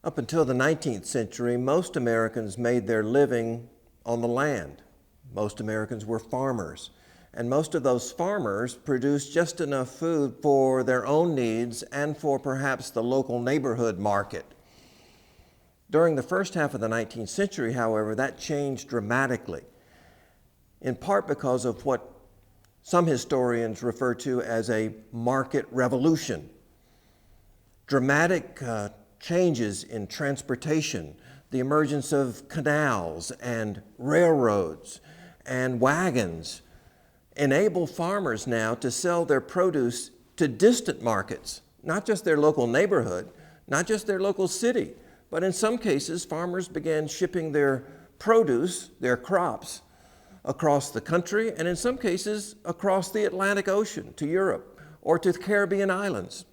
Up until the 19th century, most Americans made their living on the land. Most Americans were farmers, and most of those farmers produced just enough food for their own needs and for perhaps the local neighborhood market. During the first half of the 19th century, however, that changed dramatically, in part because of what some historians refer to as a market revolution. Dramatic changes in transportation, the emergence of canals and railroads and wagons enable farmers now to sell their produce to distant markets, not just their local neighborhood, not just their local city, but in some cases, farmers began shipping their produce, their crops, across the country, and in some cases, across the Atlantic Ocean to Europe or to the Caribbean islands.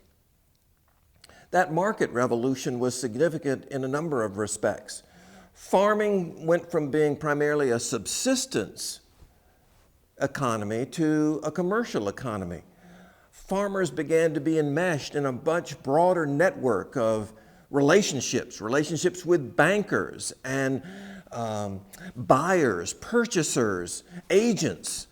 That market revolution was significant in a number of respects. Farming went from being primarily a subsistence economy to a commercial economy. Farmers began to be enmeshed in a much broader network of relationships with bankers and buyers, purchasers, agents.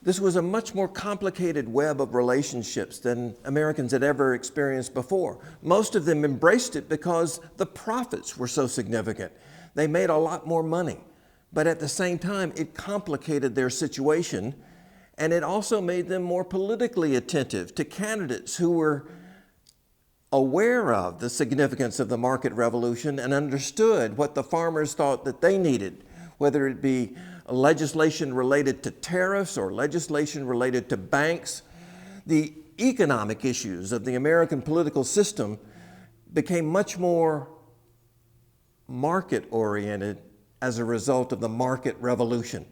This was a much more complicated web of relationships than Americans had ever experienced before. Most of them embraced it because the profits were so significant. They made a lot more money, but at the same time, it complicated their situation, and it also made them more politically attentive to candidates who were aware of the significance of the market revolution and understood what the farmers thought that they needed, whether it be legislation related to tariffs or legislation related to banks. The economic issues of the American political system became much more market-oriented as a result of the market revolution.